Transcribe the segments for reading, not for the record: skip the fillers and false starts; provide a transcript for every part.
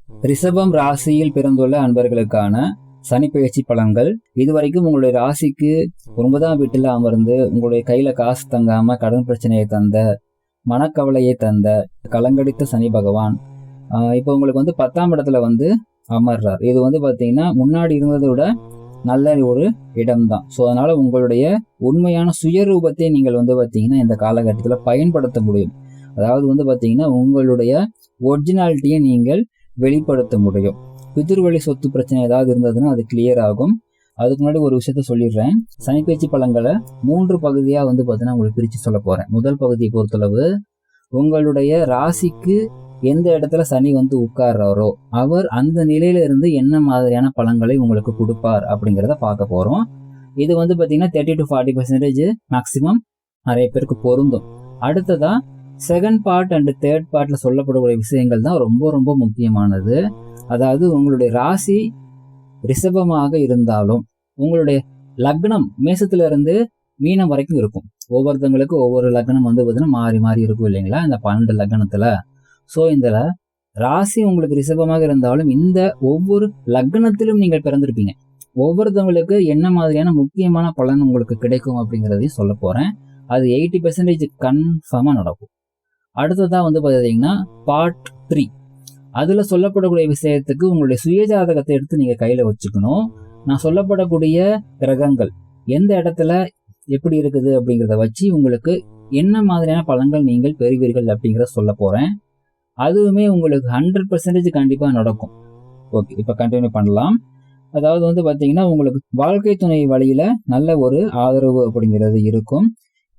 ரிஷபம் ராசியில் பிறந்துள்ள அன்பர்களுக்கான சனி பயிற்சி பலன்கள். இதுவரைக்கும் உங்களுடைய ராசிக்கு 9ஆம் வீட்டில் அமர்ந்து உங்களுடைய கையில காசு தங்காம கடன் பிரச்சனையை தந்த, மனக்கவலையை தந்த, கலங்கடித்த சனி பகவான் இப்போ உங்களுக்கு 10ஆம் இடத்துல அமர்றார். இது பாத்தீங்கன்னா முன்னாடி இருந்ததை விட நல்ல ஒரு இடம்தான். ஸோ அதனால உங்களுடைய உண்மையான சுயரூபத்தை நீங்கள் பாத்தீங்கன்னா இந்த காலகட்டத்தில் பயன்படுத்த முடியும். அதாவது பாத்தீங்கன்னா உங்களுடைய ஒரிஜினாலிட்டியை நீங்கள் வெளிப்படுத்த முடியும். பிதிர்வழி சொத்து பிரச்சனை ஏதாவது இருந்ததுன்னா அது கிளியர் ஆகும். அதுக்கு முன்னாடி ஒரு விஷயத்த சொல்லிடுறேன். சனிப்பயிற்சி பலன்களை 3 பகுதியா பார்த்தீங்கன்னா உங்களுக்கு பிரித்து சொல்ல போறேன். முதல் பகுதியை பொறுத்தளவு உங்களுடைய ராசிக்கு எந்த இடத்துல சனி உட்கார்றாரோ அவர் அந்த நிலையில இருந்து என்ன மாதிரியான பலன்களை உங்களுக்கு கொடுப்பார் அப்படிங்கிறத பார்க்க போறோம். இது பாத்தீங்கன்னா 30 to 40% மேக்சிமம் நிறைய பேருக்கு பொருந்தும். அடுத்ததா செகண்ட் பார்ட் அண்ட் தேர்ட் பார்ட்ல சொல்லப்படக்கூடிய விஷயங்கள் தான் ரொம்ப ரொம்ப முக்கியமானது. அதாவது உங்களுடைய ராசி ரிஷபமாக இருந்தாலும் உங்களுடைய லக்னம் மேசத்துல இருந்து மீனம் வரைக்கும் இருக்கும். ஒவ்வொருத்தவங்களுக்கு ஒவ்வொரு லக்னம் பார்த்தீங்கன்னா மாறி மாறி இருக்கும் இல்லைங்களா, இந்த 12 லக்னத்துல. ஸோ இந்த ராசி உங்களுக்கு ரிஷபமாக இருந்தாலும் இந்த ஒவ்வொரு லக்னத்திலும் நீங்கள் பிறந்திருப்பீங்க. ஒவ்வொருத்தவங்களுக்கு என்ன மாதிரியான முக்கியமான பலன் உங்களுக்கு கிடைக்கும் அப்படிங்கிறதையும் சொல்ல போறேன். அது 80% கன்ஃபார்மா நடக்கும். அடுத்ததா பார்த்தீங்கன்னா பார்ட் 3. அதுல சொல்லப்படக்கூடிய விஷயத்துக்கு உங்களுடைய சுயஜாதகத்தை எடுத்து நீங்க கையில வச்சுக்கணும். நான் சொல்லப்படக்கூடிய கிரகங்கள் எந்த இடத்துல எப்படி இருக்குது அப்படிங்கிறத வச்சு உங்களுக்கு என்ன மாதிரியான பலன்கள் நீங்கள் பெறுவீர்கள் அப்படிங்கிறத சொல்ல போறேன். அதுவுமே உங்களுக்கு 100% கண்டிப்பா நடக்கும். ஓகே, இப்ப கண்டினியூ பண்ணலாம். அதாவது பாத்தீங்கன்னா உங்களுக்கு வாழ்க்கை துணை வழியில நல்ல ஒரு ஆதரவு அப்படிங்கிறது இருக்கும்.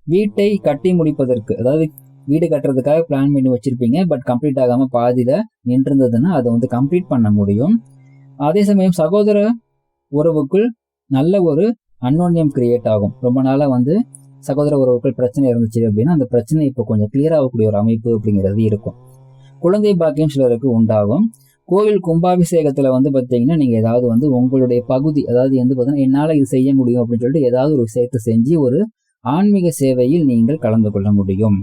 வீட்டை கட்டி முடிப்பதற்கு, அதாவது வீடு கட்டுறதுக்காக பிளான் பண்ணி வச்சிருப்பீங்க, பட் கம்ப்ளீட் ஆகாம பாதியில நின்றிருந்ததுன்னா அதை கம்ப்ளீட் பண்ண முடியும். அதே சமயம் சகோதர உறவுக்குள் நல்ல ஒரு அன்னோன்யம் கிரியேட் ஆகும். ரொம்ப நாளா சகோதர உறவுக்குள் பிரச்சனை இருந்துச்சு அப்படின்னா அந்த பிரச்சனை இப்போ கொஞ்சம் கிளியர் ஆகக்கூடிய ஒரு அமைப்பு அப்படிங்கிறது இருக்கும். குழந்தை பாக்கியம் சிலருக்கு உண்டாகும். கோவில் கும்பாபிஷேகத்துல பாத்தீங்கன்னா நீங்க ஏதாவது உங்களுடைய பகுதி, அதாவது பாத்தீங்கன்னா என்னால இது செய்ய முடியும் அப்படின்னு சொல்லிட்டு ஏதாவது ஒரு விஷயத்தை செஞ்சு ஒரு ஆன்மீக சேவையில் நீங்கள் கலந்து கொள்ள முடியும்.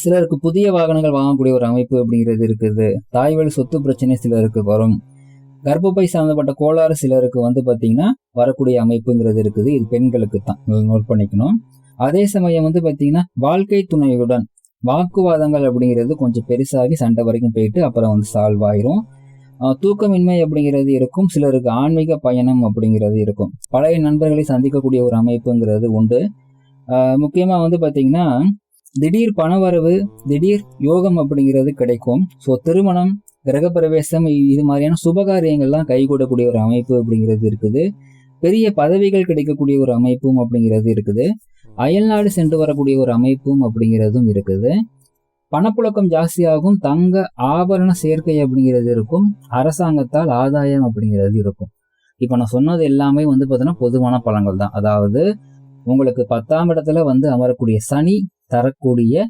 சிலருக்கு புதிய வாகனங்கள் வாங்கக்கூடிய ஒரு அமைப்பு அப்படிங்கிறது இருக்குது. தாய்வழி சொத்து பிரச்சனை சிலருக்கு வரும். கர்ப்பப்பை சம்பந்தப்பட்ட கோளாறு சிலருக்கு பாத்தீங்கன்னா வரக்கூடிய அமைப்புங்கிறது இருக்குது. இது பெண்களுக்கு தான், நோட் பண்ணிக்கணும். அதே சமயம் பாத்தீங்கன்னா வாழ்க்கை துணையுடன் வாக்குவாதங்கள் அப்படிங்கிறது கொஞ்சம் பெருசாகி சண்டை வரைக்கும் போயிட்டு அப்புறம் சால்வ் ஆயிரும். தூக்கமின்மை அப்படிங்கிறது இருக்கும். சிலருக்கு ஆன்மீக பயணம் அப்படிங்கிறது இருக்கும். பழைய நண்பர்களை சந்திக்கக்கூடிய ஒரு அமைப்புங்கிறது உண்டு. முக்கியமா பாத்தீங்கன்னா திடீர் பணவரவு, திடீர் யோகம் அப்படிங்கிறது கிடைக்கும். ஸோ திருமணம், கிரகப்பிரவேசம், இது மாதிரியான சுபகாரியங்கள்லாம் கைகூடக்கூடிய ஒரு அமைப்பு அப்படிங்கிறது இருக்குது. பெரிய பதவிகள் கிடைக்கக்கூடிய ஒரு அமைப்பும் அப்படிங்கிறது இருக்குது. அயல்நாடு சென்று வரக்கூடிய ஒரு அமைப்பும் அப்படிங்கிறதும் இருக்குது. பணப்புழக்கம் ஜாஸ்தியாகும். தங்க ஆபரண சேர்க்கை அப்படிங்கிறது இருக்கும். அரசாங்கத்தால் ஆதாயம் அப்படிங்கிறது இருக்கும். இப்ப நான் சொன்னது எல்லாமே பார்த்தீங்கன்னா பொதுவான பலன்கள் தான். அதாவது உங்களுக்கு 10ஆம் இடத்துல அமரக்கூடிய சனி தரக்கூடிய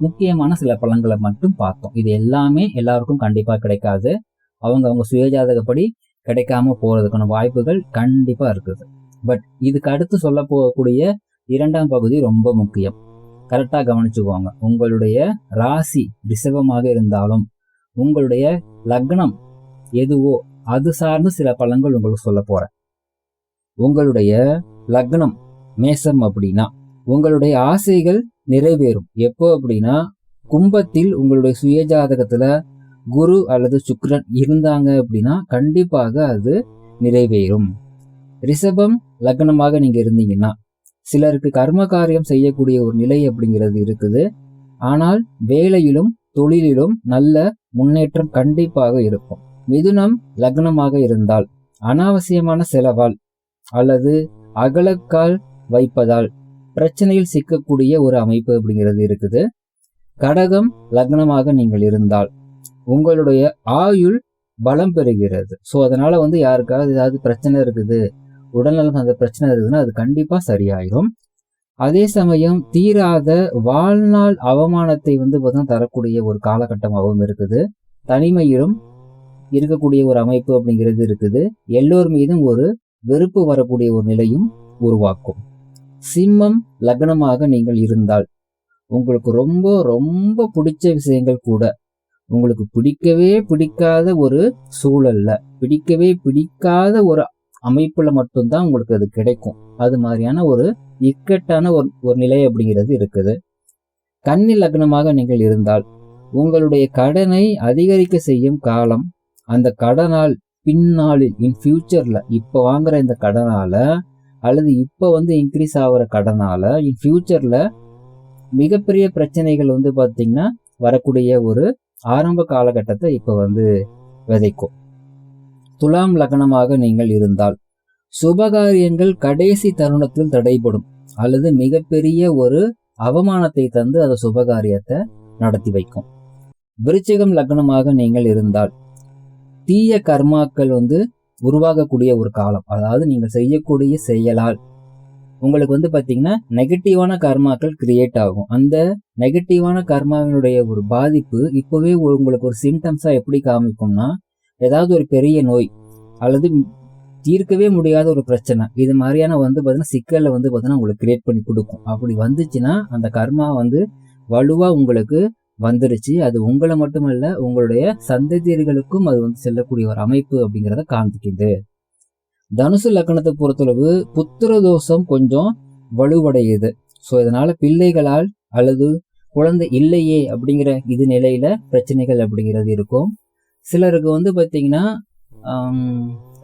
முக்கியமான சில பலன்களை மட்டும் பார்த்தோம். இது எல்லாமே எல்லாருக்கும் கண்டிப்பா கிடைக்காது. அவங்க சுயஜாதகப்படி கிடைக்காம போறதுக்கான வாய்ப்புகள் கண்டிப்பா இருக்குது. பட் இதுக்கு அடுத்து சொல்ல போகக்கூடிய 2ஆம் பகுதி ரொம்ப முக்கியம். கரெக்டா கவனிச்சுக்கோங்க. உங்களுடைய ராசி ரிஷபமாக இருந்தாலும் உங்களுடைய லக்னம் எதுவோ அது சார்ந்து சில பலன்கள் உங்களுக்கு சொல்ல போறேன். உங்களுடைய லக்னம் மேசம் அப்படின்னா உங்களுடைய ஆசைகள் நிறைவேறும். எப்போ அப்படின்னா கும்பத்தில் உங்களுடைய சுயஜாதகத்துல குரு அல்லது சுக்கிரன் இருந்தாங்க அப்படின்னா கண்டிப்பாக அது நிறைவேறும். ரிஷபம் லக்னமாக நீங்க இருந்தீங்கன்னா சிலருக்கு கர்ம காரியம் செய்யக்கூடிய ஒரு நிலை அப்படிங்கிறது இருக்குது. ஆனால் வேலையிலும் தொழிலிலும் நல்ல முன்னேற்றம் கண்டிப்பாக இருக்கும். மிதுனம் லக்னமாக இருந்தால் அனாவசியமான செலவால் அல்லது அகலக்கால் வைப்பதால் பிரச்சனையில் சிக்கக்கூடிய ஒரு அமைப்பு அப்படிங்கிறது இருக்குது. கடகம் லக்னமாக நீங்கள் இருந்தால் உங்களுடைய ஆயுள் பலம் பெறுகிறது. ஸோ அதனால யாருக்காவது ஏதாவது பிரச்சனை இருக்குது, உடல்நலம் அந்த பிரச்சனை இருக்குதுன்னா அது கண்டிப்பா சரியாயிரும். அதே சமயம் தீராத வாழ்நாள் அவமானத்தை தரக்கூடிய ஒரு காலகட்டமாகவும் இருக்குது. தனிமையிலும் இருக்கக்கூடிய ஒரு அமைப்பு அப்படிங்கிறது இருக்குது. எல்லோர் மீதும் ஒரு வெறுப்பு வரக்கூடிய ஒரு நிலையும் உருவாக்கும். சிம்மம் லக்னமாக நீங்கள் இருந்தால் உங்களுக்கு ரொம்ப ரொம்ப பிடிச்ச விஷயங்கள் கூட உங்களுக்கு பிடிக்கவே பிடிக்காத ஒரு சூழல்ல, பிடிக்கவே பிடிக்காத ஒரு அமைப்புல மட்டும்தான் உங்களுக்கு அது கிடைக்கும். அது மாதிரியான ஒரு இக்கட்டான ஒரு நிலை அப்படிங்கிறது இருக்குது. கன்னி லக்னமாக நீங்கள் இருந்தால் உங்களுடைய கடனை அதிகரிக்க செய்யும் காலம், அந்த கடனால் பின்னாளில் இன் ஃபியூச்சர்ல இப்ப வாங்குற இந்த கடனால அல்லது இப்ப இன்க்ரீஸ் ஆகிற கடனால இன் ஃபியூச்சர்ல மிகப்பெரிய பிரச்சனைகள் பாத்தீங்கன்னா வரக்கூடிய ஒரு ஆரம்ப காலகட்டத்தை இப்ப விதைக்கும். துலாம் லக்னமாக நீங்கள் இருந்தால் சுபகாரியங்கள் கடைசி தருணத்தில் தடைபடும் அல்லது மிகப்பெரிய ஒரு அவமானத்தை தந்து அந்த சுபகாரியத்தை நடத்தி வைக்கும். விருச்சிகம் லக்னமாக நீங்கள் இருந்தால் தீய கர்மாக்கள் உருவாகக்கூடிய ஒரு காலம். அதாவது நீங்கள் செய்யக்கூடிய செயலால் உங்களுக்கு பாத்தீங்கன்னா நெகட்டிவான கர்மாக்கள் கிரியேட் ஆகும். அந்த நெகட்டிவான கர்மாவினுடைய ஒரு பாதிப்பு இப்பவே உங்களுக்கு ஒரு சிம்டம்ஸா எப்படி காமிக்கும்னா, ஏதாவது ஒரு பெரிய நோய் அல்லது தீர்க்கவே முடியாத ஒரு பிரச்சனை, இது மாதிரியான பாத்தீங்கன்னா சிக்கல்ல பாத்தீங்கன்னா உங்களுக்கு கிரியேட் பண்ணி கொடுக்கும். அப்படி வந்துச்சுன்னா அந்த கர்மா வலுவா உங்களுக்கு வந்துருச்சு. அது உங்களை மட்டுமல்ல, உங்களுடைய சந்ததியர்களுக்கும் அது செல்லக்கூடிய ஒரு அமைப்பு அப்படிங்கிறத காண்பிக்குது. தனுசு லக்னத்தை பொறுத்தளவு புத்திர தோஷம் கொஞ்சம் வலுவடையுது. ஸோ இதனால பிள்ளைகளால் அல்லது குழந்தை இல்லையே அப்படிங்கிற இது நிலையில பிரச்சனைகள் அப்படிங்கிறது இருக்கும். சிலருக்கு பாத்தீங்கன்னா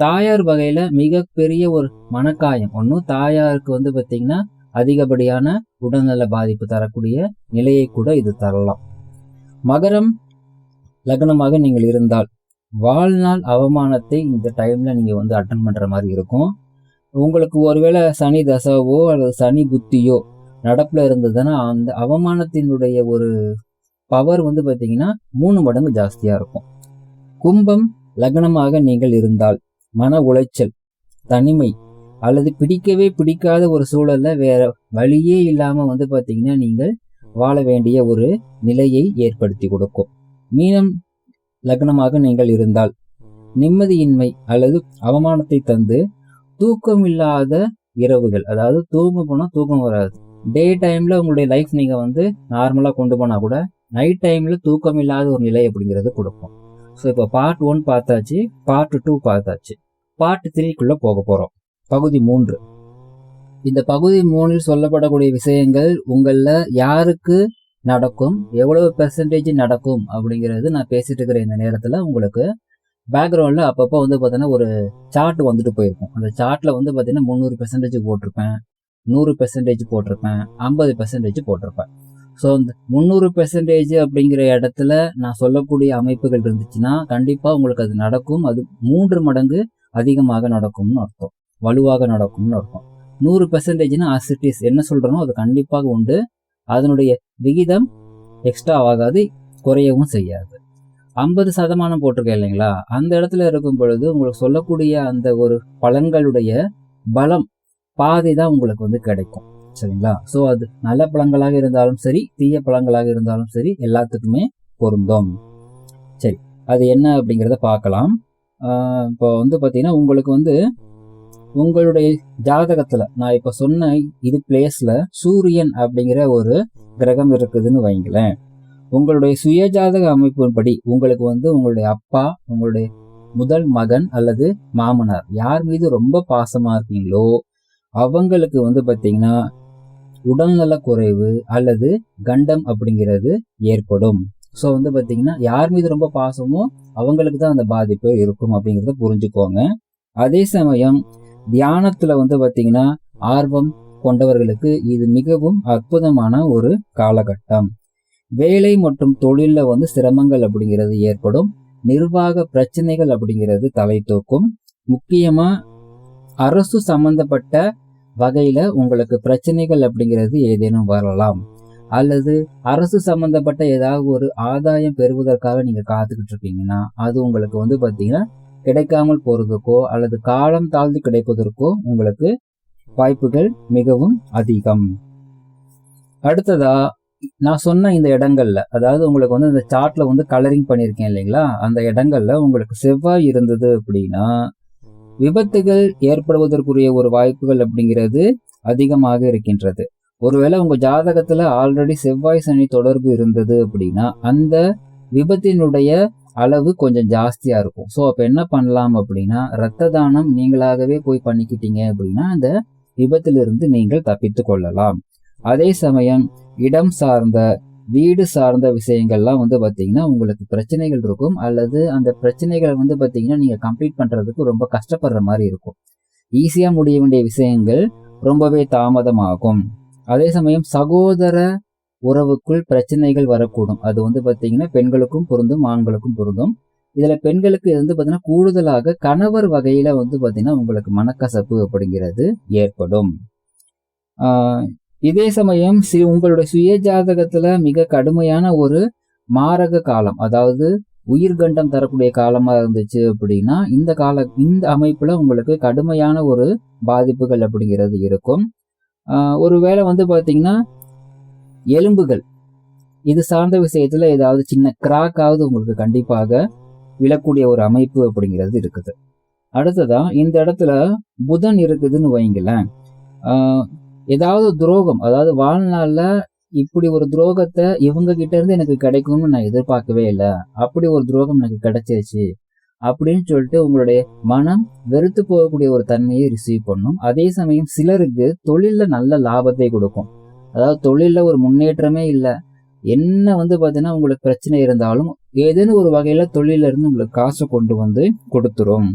தாயார் வகையில மிகப்பெரிய ஒரு மனக்காயம், ஒன்றும் தாயாருக்கு பாத்தீங்கன்னா அதிகப்படியான உடல்நல பாதிப்பு தரக்கூடிய நிலையை கூட இது தரலாம். மகரம் லக்னமாக நீங்கள் இருந்தால் வாழ்நாள் அவமானத்தை இந்த டைம்ல நீங்க அட்டன் பண்ற மாதிரி இருக்கும். உங்களுக்கு ஒருவேளை சனி தசாவோ அல்லது சனி புத்தியோ நடப்புல இருந்ததுன்னா அந்த அவமானத்தினுடைய ஒரு பவர் பாத்தீங்கன்னா 3 மடங்கு ஜாஸ்தியா இருக்கும். கும்பம் லக்னமாக நீங்கள் இருந்தால் மன உளைச்சல், தனிமை அல்லது பிடிக்கவே பிடிக்காத ஒரு சூழல்ல வேற வழியே இல்லாம பாத்தீங்கன்னா நீங்கள் வாழ வேண்டிய ஒரு நிலையை ஏற்படுத்தி கொடுக்கும். மீனம் லக்னமாக நீங்கள் இருந்தால் நிம்மதியின்மை அல்லது அவமானத்தை தந்து தூக்கம் இல்லாத இரவுகள், அதாவது தூங்க போனா தூக்கம் வராது. டே டைம்ல உங்களுடைய லைஃப் நீங்க நார்மலா கொண்டு போனா கூட நைட் டைம்ல தூக்கம் இல்லாத ஒரு நிலை அப்படிங்கிறது கொடுக்கும். ஸோ இப்போ பார்ட் 1 பார்த்தாச்சு, பார்ட் 2 பார்த்தாச்சு, பார்ட் 3க்குள்ள போக போறோம். பகுதி 3. இந்த பகுதி 3ல் சொல்லப்படக்கூடிய விஷயங்கள் உங்கள யாருக்கு நடக்கும், எவ்வளவு பெர்சன்டேஜ் நடக்கும் அப்படிங்கிறது நான் பேசிட்டு இருக்கிற இந்த நேரத்துல உங்களுக்கு பேக்ரவுண்ட்ல அப்பப்போ பாத்தீங்கன்னா ஒரு சார்ட் போயிருக்கும். அந்த சார்ட்ல பாத்தீங்கன்னா 300% போட்டிருப்பேன், 100% போட்டிருப்பேன், 50% போட்டிருப்பேன். ஸோ இந்த 300% அப்படிங்கிற இடத்துல நான் சொல்லக்கூடிய அமைப்புகள் இருந்துச்சுன்னா கண்டிப்பா உங்களுக்கு அது நடக்கும். அது 3 மடங்கு அதிகமாக நடக்கும்னு அர்த்தம், வலுவாக நடக்கும்னு அர்த்தம். 100%னா ஆசிட்டிஸ் என்ன சொல்றனோ அது கண்டிப்பாக உண்டு. அதனுடைய விகிதம் எக்ஸ்ட்ரா ஆகாது, குறையவும் செய்யாது. 50% போட்டிருக்கேன் இல்லைங்களா, அந்த இடத்துல இருக்கும் பொழுது உங்களுக்கு சொல்லக்கூடிய அந்த ஒரு பலன்களுடைய பலம் பாதி தான் உங்களுக்கு கிடைக்கும். சரிங்களா? ஸோ அது நல்ல பழங்களாக இருந்தாலும் சரி, தீய பழங்களாக இருந்தாலும் சரி, எல்லாத்துக்குமே பொருந்தும். சரி, அது என்ன அப்படிங்கிறத பார்க்கலாம். இப்போ பார்த்தீங்கன்னா உங்களுக்கு உங்களுடைய ஜாதகத்துல நான் இப்ப சொன்ன இது பிளேஸ்ல சூரியன் அப்படிங்கிற ஒரு கிரகம் இருக்குதுன்னு வைங்களேன். உங்களுடைய சுய ஜாதக அமைப்பின்படி உங்களுக்கு உங்களுடைய அப்பா, உங்களுடைய முதல் மகன் அல்லது மாமனார் யார் மீது ரொம்ப பாசமா இருக்கீங்களோ அவங்களுக்கு பாத்தீங்கன்னா உடல்நல குறைவு அல்லது கண்டம் அப்படிங்கிறது ஏற்படும். ஸோ பாத்தீங்கன்னா யார் மீது ரொம்ப பாசமோ அவங்களுக்கு தான் அந்த பாதிப்பு இருக்கும் அப்படிங்கிறத புரிஞ்சுக்கோங்க. அதே சமயம் தியானத்துல பாத்தீங்கன்னா ஆர்வம் கொண்டவர்களுக்கு இது மிகவும் அற்புதமான ஒரு காலகட்டம். வேலை மற்றும் தொழில சிரமங்கள் அப்படிங்கிறது ஏற்படும், நிர்வாக பிரச்சனைகள் அப்படிங்கிறது தலை தூக்கும். முக்கியமா அரசு சம்பந்தப்பட்ட வகையில உங்களுக்கு பிரச்சனைகள் அப்படிங்கிறது ஏதேனும் வரலாம், அல்லது அரசு சம்பந்தப்பட்ட ஏதாவது ஒரு ஆதாயம் பெறுவதற்காக நீங்க காத்துக்கிட்டு இருக்கீங்கன்னா அது உங்களுக்கு பாத்தீங்கன்னா கிடைக்காமல் போறதுக்கோ அல்லது காலம் தாழ்ந்து கிடைப்பதற்கோ உங்களுக்கு வாய்ப்புகள் மிகவும் அதிகம். அடுத்ததா நான் சொன்ன இந்த இடங்கள்ல, அதாவது உங்களுக்கு இந்த சார்ட்ல கலரிங் பண்ணிருக்கேன் இல்லைங்களா, அந்த இடங்கள்ல உங்களுக்கு செவ்வாய் இருந்தது அப்படின்னா விபத்துகள் ஏற்படுவதற்குரிய ஒரு வாய்ப்புகள் அப்படிங்கிறது அதிகமாக இருக்கின்றது. ஒருவேளை உங்க ஜாதகத்துல ஆல்ரெடி செவ்வாய் சனி தொடர்பு இருந்தது அப்படின்னா அந்த விபத்தினுடைய அளவு கொஞ்சம் ஜாஸ்தியா இருக்கும். ஸோ அப்ப என்ன பண்ணலாம் அப்படின்னா, இரத்த தானம் நீங்களாகவே போய் பண்ணிக்கிட்டீங்க அப்படின்னா அந்த விபத்திலிருந்து நீங்கள் தப்பித்து கொள்ளலாம். அதே சமயம் இடம் சார்ந்த வீடு சார்ந்த விஷயங்கள்லாம் வந்து பாத்தீங்கன்னா உங்களுக்கு பிரச்சனைகள் இருக்கும், அல்லது அந்த பிரச்சனைகளை வந்து பாத்தீங்கன்னா நீங்க கம்ப்ளீட் பண்றதுக்கு ரொம்ப கஷ்டப்படுற மாதிரி இருக்கும். ஈஸியா முடிய வேண்டிய விஷயங்கள் ரொம்பவே தாமதமாகும். அதே சமயம் சகோதர உறவுக்குள் பிரச்சனைகள் வரக்கூடும். அது வந்து பாத்தீங்கன்னா பெண்களுக்கும் பொருந்தும், ஆண்களுக்கும் பொருந்தும். இதுல பெண்களுக்கு வந்து பாத்தீங்கன்னா கூடுதலாக கணவர் வகையில வந்து பாத்தீங்கன்னா உங்களுக்கு மனக்கசப்பு அப்படிங்கிறது ஏற்படும். இதே சமயம் உங்களுடைய சுய ஜாதகத்துல மிக கடுமையான ஒரு மாரக காலம், அதாவது உயிர்கண்டம் தரக்கூடிய காலமா இருந்துச்சு அப்படின்னா இந்த அமைப்புல உங்களுக்கு கடுமையான ஒரு பாதிப்புகள் அப்படிங்கிறது இருக்கும். ஒருவேளை வந்து பாத்தீங்கன்னா எலும்புகள் இது சார்ந்த விஷயத்துல ஏதாவது சின்ன கிராக்காவது உங்களுக்கு கண்டிப்பாக விழக்கூடிய ஒரு அமைப்பு அப்படிங்கிறது இருக்குது. அடுத்ததான் இந்த இடத்துல புதன் இருக்குதுன்னு வைங்களேன், ஏதாவது துரோகம், அதாவது வாழ்நாள்ல இப்படி ஒரு துரோகத்தை இவங்க கிட்ட இருந்து எனக்கு கிடைக்கும்னு நான் எதிர்பார்க்கவே இல்லை, அப்படி ஒரு துரோகம் எனக்கு கிடைச்சிருச்சு அப்படின்னு சொல்லிட்டு உங்களுடைய மனம் வெறுத்து போகக்கூடிய ஒரு தன்மையை ரிசீவ் பண்ணும். அதே சமயம் சிலருக்கு தொழில்ல நல்ல லாபத்தை கொடுக்கும். அதாவது தொழில்ல ஒரு முன்னேற்றமே இல்லை, என்ன வந்து பாத்தீங்கன்னா உங்களுக்கு பிரச்சனை இருந்தாலும் ஏதேனும் ஒரு வகையில தொழில இருந்து உங்களுக்கு காசை கொண்டு வந்து கொடுத்துரும்.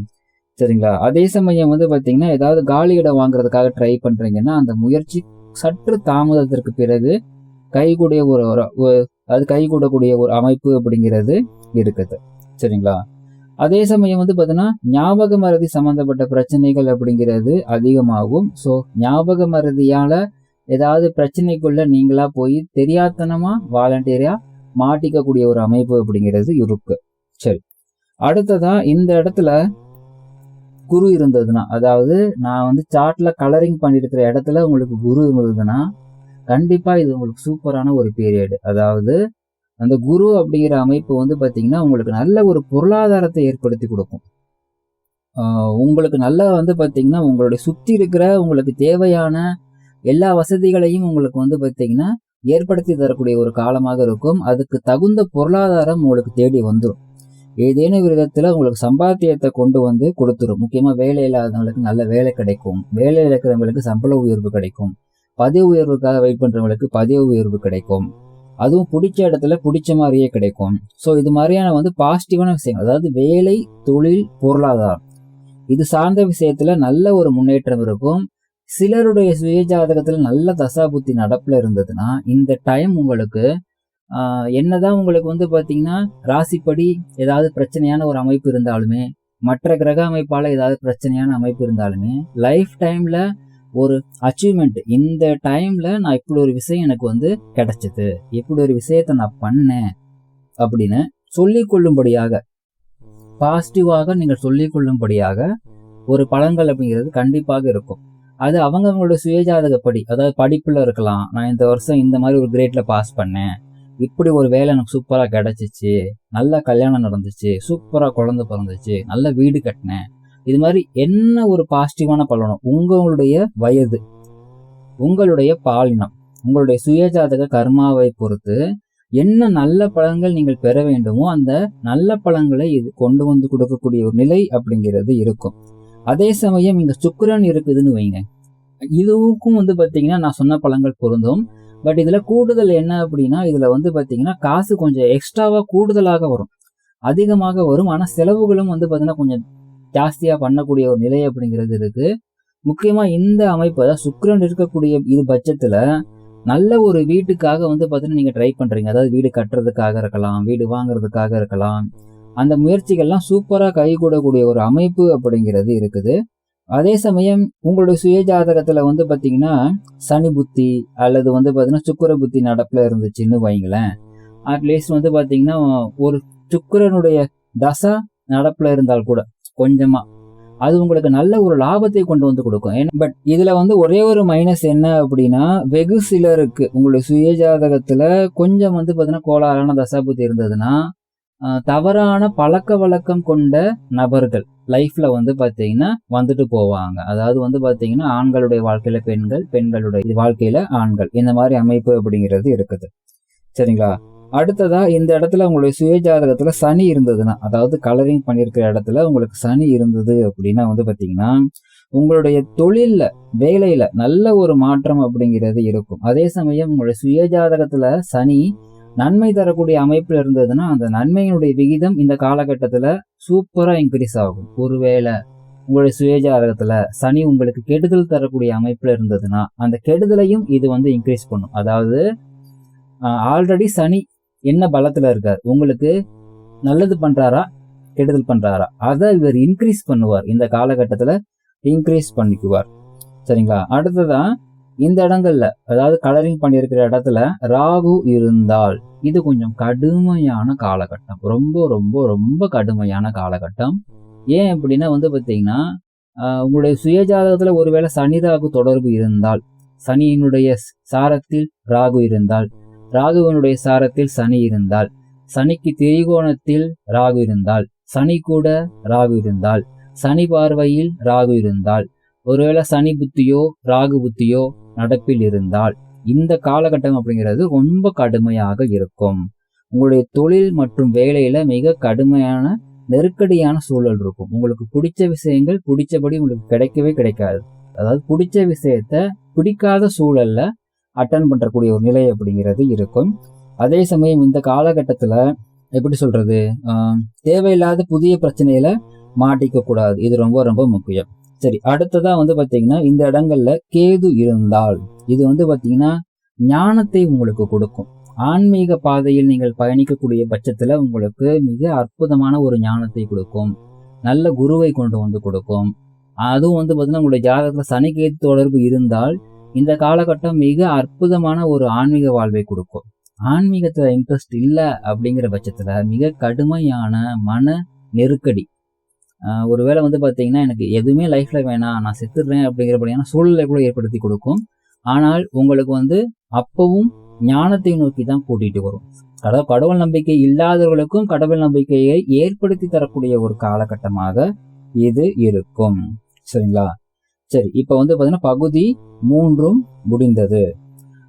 சரிங்களா? அதே சமயம் வந்து பாத்தீங்கன்னா ஏதாவது காலி இடம் வாங்குறதுக்காக ட்ரை பண்றீங்கன்னா அந்த முயற்சி சற்று தாமதத்திற்கு பிறகு கைகூடக்கூடிய ஒரு அமைப்பு அப்படிங்கிறது இருக்குது. சரிங்களா? அதே சமயம் வந்து பாத்தீங்கன்னா ஞாபக மறதி சம்பந்தப்பட்ட பிரச்சனைகள் அப்படிங்கிறது அதிகமாகும். ஸோ ஞாபக மறதியால ஏதாவது பிரச்சனைக்குள்ள நீங்களா போய் தெரியாதனமா வாலண்டியரா மாட்டிக்கக்கூடிய ஒரு அமைப்பு அப்படிங்கிறது இருக்கு. சரி, அடுத்ததா இந்த இடத்துல குரு இருந்ததுன்னா, அதாவது நான் வந்து சார்ட்ல கலரிங் பண்ணிருக்கிற இடத்துல உங்களுக்கு குரு இருந்ததுன்னா கண்டிப்பா இது உங்களுக்கு சூப்பரான ஒரு பீரியட். அதாவது அந்த குரு அப்படிங்கிற அமைப்பு வந்து பாத்தீங்கன்னா உங்களுக்கு நல்ல ஒரு பொருளாதாரத்தை ஏற்படுத்தி கொடுக்கும். உங்களுக்கு நல்லா வந்து பாத்தீங்கன்னா உங்களுடைய சுத்தி இருக்கிற உங்களுக்கு தேவையான எல்லா வசதிகளையும் உங்களுக்கு வந்து பாத்தீங்கன்னா ஏற்படுத்தி தரக்கூடிய ஒரு காலமாக இருக்கும். அதுக்கு தகுந்த பொருளாதாரம் உங்களுக்கு தேடி வந்துடும். ஏதேனும் விதத்துல உங்களுக்கு சம்பாத்தியத்தை கொண்டு வந்து கொடுத்துரும். முக்கியமா வேலை இல்லாதவங்களுக்கு நல்ல வேலை கிடைக்கும், வேலை இழக்கிறவங்களுக்கு சம்பள உயர்வு கிடைக்கும், பதவி உயர்வுக்காக வெயிட் பண்றவங்களுக்கு பதவி உயர்வு கிடைக்கும், அதுவும் பிடிச்ச இடத்துல பிடிச்ச மாதிரியே கிடைக்கும். ஸோ இது மாதிரியான வந்து பாசிட்டிவான விஷயங்கள், அதாவது வேலை, தொழில், பொருளாதாரம் இது சார்ந்த விஷயத்துல நல்ல ஒரு முன்னேற்றம் இருக்கும். சிலருடைய சுய ஜாதகத்துல நல்ல தசாபுத்தி நடப்புல இருந்ததுன்னா இந்த டைம் உங்களுக்கு என்னதான் உங்களுக்கு வந்து பாத்தீங்கன்னா ராசிப்படி ஏதாவது பிரச்சனையான ஒரு அமைப்பு இருந்தாலுமே, மற்ற கிரக அமைப்பால ஏதாவது பிரச்சனையான அமைப்பு இருந்தாலுமே, லைஃப் டைம்ல ஒரு அச்சீவ்மெண்ட், இந்த டைம்ல நான் இப்படி ஒரு விஷயம் எனக்கு வந்து கிடைச்சது, இப்படி ஒரு விஷயத்த நான் பண்ணேன் அப்படின்னு சொல்லிக் கொள்ளும்படியாக, பாசிட்டிவாக நீங்கள் சொல்லிக் கொள்ளும்படியாக ஒரு பலன்கள் அப்படிங்கிறது கண்டிப்பாக இருக்கும். அது அவங்களோட சுயஜாதகப்படி, அதாவது படிப்புல இருக்கலாம், நான் இந்த வருஷம் இந்த மாதிரி ஒரு கிரேட்ல பாஸ் பண்ணேன், இப்படி ஒரு வேலை எனக்கு சூப்பரா கிடைச்சிச்சு, நல்ல கல்யாணம் நடந்துச்சு, சூப்பரா குழந்தை பிறந்துச்சு, நல்ல வீடு கட்டினேன், இது மாதிரி என்ன ஒரு பாசிட்டிவான பலனும் உங்களுடைய வயது, உங்களுடைய பாலினம், உங்களுடைய சுயஜாதக கர்மாவை பொறுத்து என்ன நல்ல பலன்கள் நீங்கள் பெற வேண்டுமோ அந்த நல்ல பலன்களை இது கொண்டு வந்து கொடுக்கக்கூடிய ஒரு நிலை அப்படிங்கிறது இருக்கும். அதே சமயம் இங்க சுக்கிரன் இருக்குதுன்னு வைங்க, இதுவுக்கும் வந்து பாத்தீங்கன்னா நான் சொன்ன பலன்கள் பொருந்தும். பட் இதுல கூடுதல் என்ன அப்படின்னா, இதுல வந்து பாத்தீங்கன்னா காசு கொஞ்சம் எக்ஸ்ட்ராவா கூடுதலாக வரும், அதிகமாக வரும். ஆனா செலவுகளும் வந்து பாத்தீங்கன்னா கொஞ்சம் ஜாஸ்தியா பண்ணக்கூடிய ஒரு நிலை அப்படிங்கிறது இருக்கு. முக்கியமா இந்த அமைப்பு, அதாவது சுக்கிரன் இருக்கக்கூடிய இது பட்சத்துல நல்ல ஒரு வீட்டுக்காக வந்து பாத்தீங்கன்னா நீங்க ட்ரை பண்றீங்க, அதாவது வீடு கட்டுறதுக்காக இருக்கலாம், வீடு வாங்குறதுக்காக இருக்கலாம், அந்த முயற்சிகள்லாம் சூப்பரா கைகூடக்கூடிய ஒரு அமைப்பு அப்படிங்கிறது இருக்குது. அதே சமயம் உங்களுடைய சுயஜாதகத்துல வந்து பாத்தீங்கன்னா சனி புத்தி அல்லது வந்து பாத்தீங்கன்னா சுக்கிர புத்தி நடப்புல இருந்துச்சுன்னு வைங்களேன், அட்லீஸ்ட் வந்து பாத்தீங்கன்னா ஒரு சுக்கிரனுடைய தசா நடப்புல இருந்தால் கூட கொஞ்சமா அது உங்களுக்கு நல்ல ஒரு லாபத்தை கொண்டு வந்து கொடுக்கும். பட் இதுல வந்து ஒரே ஒரு மைனஸ் என்ன அப்படின்னா, வெகு சிலருக்கு உங்களுடைய சுயஜாதகத்துல கொஞ்சம் வந்து பாத்தீங்கன்னா கோளாறான தசாபுத்தி இருந்ததுன்னா தவறான பழக்க வழக்கம் கொண்ட நபர்கள் லைஃப்ல வந்து பாத்தீங்கன்னா வந்துட்டு போவாங்க. அதாவது வந்து பாத்தீங்கன்னா ஆண்களுடைய வாழ்க்கையில பெண்கள், பெண்களுடைய வாழ்க்கையில ஆண்கள், இந்த மாதிரி அமைப்பு அப்படிங்கிறது இருக்குது. சரிங்களா? அடுத்ததா இந்த இடத்துல உங்களுடைய சுயஜாதகத்துல சனி இருந்ததுன்னா, அதாவது கலரிங் பண்ணியிருக்கிற இடத்துல உங்களுக்கு சனி இருந்தது அப்படின்னா வந்து பாத்தீங்கன்னா உங்களுடைய தொழில்ல வேலையில நல்ல ஒரு மாற்றம் அப்படிங்கிறது இருக்கும். அதே சமயம் உங்களுடைய சுயஜாதகத்துல சனி நன்மை தரக்கூடிய அமைப்புல இருந்ததுன்னா அந்த நன்மையினுடைய விகிதம் இந்த காலகட்டத்துல சூப்பரா இன்க்ரீஸ் ஆகும். ஒருவேளை உங்களுடைய சுயஜாதகத்துல சனி உங்களுக்கு கெடுதல் தரக்கூடிய அமைப்புல இருந்ததுன்னா அந்த கெடுதலையும் இது வந்து இன்க்ரீஸ் பண்ணும். அதாவது ஆல்ரெடி சனி என்ன பலத்துல இருக்கார், உங்களுக்கு நல்லது பண்றாரா கெடுதல் பண்றாரா, அதை இவர் இன்க்ரீஸ் பண்ணுவார், இந்த காலகட்டத்துல இன்க்ரீஸ் பண்ணிக்குவார். சரிங்களா? அடுத்ததான் இந்த இடங்கள்ல அதாவது கலரிங் பண்ணியிருக்கிற இடத்துல ராகு இருந்தால் இது கொஞ்சம் கடுமையான காலகட்டம், ரொம்ப ரொம்ப ரொம்ப கடுமையான காலகட்டம். ஏன் அப்படின்னா வந்து பார்த்தீங்கன்னா உங்களுடைய சுயஜாதகத்துல ஒருவேளை சனி ராகு தொடர்பு இருந்தால், சனியினுடைய சாரத்தில் ராகு இருந்தால், ராகுவனுடைய சாரத்தில் சனி இருந்தால், சனிக்கு திரிகோணத்தில் ராகு இருந்தால், சனி கூட ராகு இருந்தால், சனி பார்வையில் ராகு இருந்தால், ஒருவேளை சனி புத்தியோ ராகு புத்தியோ நடப்பில் இருந்தால் இந்த காலகட்டம் அப்படிங்கிறது ரொம்ப கடுமையாக இருக்கும். உங்களுடைய தொழில் மற்றும் வேலையில மிக கடுமையான நெருக்கடியான சூழல் இருக்கும். உங்களுக்கு பிடிச்ச விஷயங்கள் பிடிச்சபடி உங்களுக்கு கிடைக்கவே கிடைக்காது. அதாவது பிடிச்ச விஷயத்த பிடிக்காத சூழல்ல அட்டன் பண்றக்கூடிய ஒரு நிலை அப்படிங்கிறது இருக்கும். அதே சமயம் இந்த காலகட்டத்துல எப்படி சொல்றது, தேவையில்லாத புதிய பிரச்சனையில மாட்டிக்க கூடாது. இது ரொம்ப ரொம்ப முக்கியம். சரி, அடுத்ததா வந்து பாத்தீங்கன்னா இந்த இடங்கள்ல கேது இருந்தால் இது வந்து பாத்தீங்கன்னா ஞானத்தை உங்களுக்கு கொடுக்கும். ஆன்மீக பாதையில் நீங்கள் பயணிக்கக்கூடிய பட்சத்துல உங்களுக்கு மிக அற்புதமான ஒரு ஞானத்தை கொடுக்கும், நல்ல குருவை கொண்டு வந்து கொடுக்கும். அதுவும் வந்து பாத்தீங்கன்னா உங்களுடைய ஜாதகத்துல சனி கேது தொடர்பு இருந்தால் இந்த காலகட்டம் மிக அற்புதமான ஒரு ஆன்மீக வாழ்வை கொடுக்கும். ஆன்மீகத்துல இன்ட்ரெஸ்ட் இல்லை அப்படிங்கிற பட்சத்துல மிக கடுமையான மன நெருக்கடி, ஒருவேளை வந்து பாத்தீங்கன்னா எனக்கு எதுவுமே லைஃப்ல வேணாம் நான் செத்துடுறேன் அப்படிங்கிறபடியான சூழ்நிலை கூட ஏற்படுத்தி கொடுக்கும். ஆனால் உங்களுக்கு வந்து அப்பவும் ஞானத்தை நோக்கி தான் கூட்டிட்டு வரும். அதாவது கடவுள் நம்பிக்கை இல்லாதவர்களுக்கும் கடவுள் நம்பிக்கையை ஏற்படுத்தி தரக்கூடிய ஒரு காலகட்டமாக இது இருக்கும். சரிங்களா? சரி, இப்ப வந்து பாத்தீங்கன்னா பகுதி 3 முடிந்தது.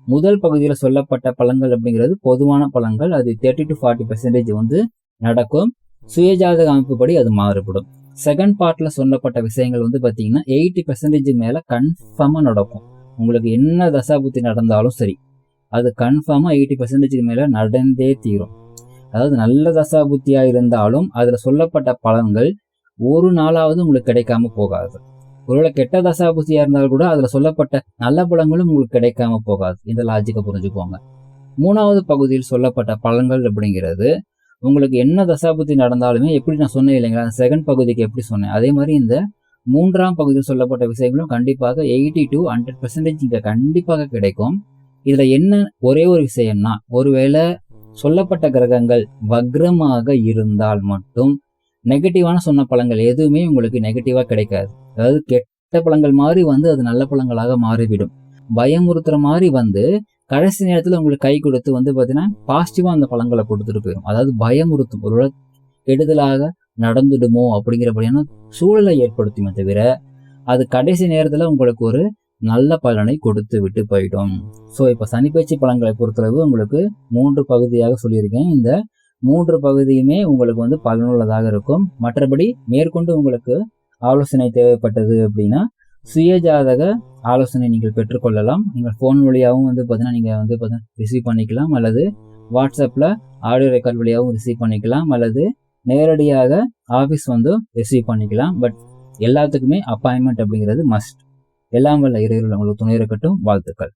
முதல் பகுதியில சொல்லப்பட்ட பலன்கள் அப்படிங்கிறது பொதுவான பலன்கள். அது 30 to 40% வந்து நடக்கும். சுயஜாதக அமைப்புப்படி அது மாறுபடும். செகண்ட் பார்ட்ல சொல்லப்பட்ட விஷயங்கள் வந்து பாத்தீங்கன்னா 80% மேல கன்ஃபார்மா நடக்கும். உங்களுக்கு என்ன தசாபுத்தி நடந்தாலும் சரி அது கன்ஃபார்மா 80% மேல நடந்தே தீரும். அதாவது நல்ல தசாபுத்தியா இருந்தாலும் அதுல சொல்லப்பட்ட பலன்கள் ஒரு நாளாவது உங்களுக்கு கிடைக்காம போகாது. ஒருவேளை கெட்ட தசாபுத்தியா இருந்தாலும் கூட அதுல சொல்லப்பட்ட நல்ல பலன்களும் உங்களுக்கு கிடைக்காம போகாது. இந்த லாஜிக்கை புரிஞ்சுக்கோங்க. 3வது பகுதியில் சொல்லப்பட்ட பலன்கள் அப்படிங்கிறது உங்களுக்கு என்ன தசாபுத்தி நடந்தாலுமே, எப்படி நான் சொன்னேன் இல்லைங்களா, அந்த செகண்ட் பகுதிக்கு எப்படி சொன்னேன் அதே மாதிரி இந்த 3ஆம் பகுதியில் சொல்லப்பட்ட விஷயங்களும் கண்டிப்பாக 80 to 100% இங்க கண்டிப்பாக கிடைக்கும். இதுல என்ன ஒரே ஒரு விஷயம்னா, ஒருவேளை சொல்லப்பட்ட கிரகங்கள் வக்ரமாக இருந்தால் மட்டும் நெகட்டிவான சொன்ன பலன்கள் எதுவுமே உங்களுக்கு நெகட்டிவா கிடைக்காது. அதாவது கெட்ட பலன்கள் மாதிரி வந்து அது நல்ல பலன்களாக மாறிவிடும். பயமுறுத்துற மாதிரி வந்து கடைசி நேரத்துல உங்களுக்கு கை கொடுத்து வந்து பாத்தீங்கன்னா பாசிட்டிவா அந்த பலன்களை கொடுத்துட்டு போயிடும். அதாவது பயமுறுத்தும், ஒரு கெடுதலாக நடந்துடுமோ அப்படிங்கிறபடியான சூழலை ஏற்படுத்துமே தவிர அது கடைசி நேரத்துல உங்களுக்கு ஒரு நல்ல பலனை கொடுத்து விட்டு போயிடும். ஸோ இப்போ சனிப்பெயர்ச்சி பலன்களை பொறுத்தளவு உங்களுக்கு 3 பகுதியாக சொல்லியிருக்கேன். இந்த 3 பகுதியுமே உங்களுக்கு வந்து பலனுள்ளதாக இருக்கும். மற்றபடி மேற்கொண்டு உங்களுக்கு ஆலோசனை தேவைப்பட்டது அப்படின்னா சுயஜாதக ஆலோசனை நீங்கள் பெற்றுக்கொள்ளலாம். நீங்கள் ஃபோன் வழியாகவும் வந்து பார்த்தீங்கன்னா நீங்கள் வந்து பார்த்தீங்கன்னா ரிசீவ் பண்ணிக்கலாம், அல்லது வாட்ஸ்அப்பில் ஆடியோ ரெக்கார்ட் வழியாகவும் ரிசீவ் பண்ணிக்கலாம், அல்லது நேரடியாக ஆஃபீஸ் வந்து ரிசீவ் பண்ணிக்கலாம். பட் எல்லாத்துக்குமே அப்பாயின்மெண்ட் அப்படிங்கிறது மஸ்ட். எல்லாம் வல்ல இறைவன் உங்களுக்கு துணை இருக்கட்டும். வாழ்த்துக்கள்.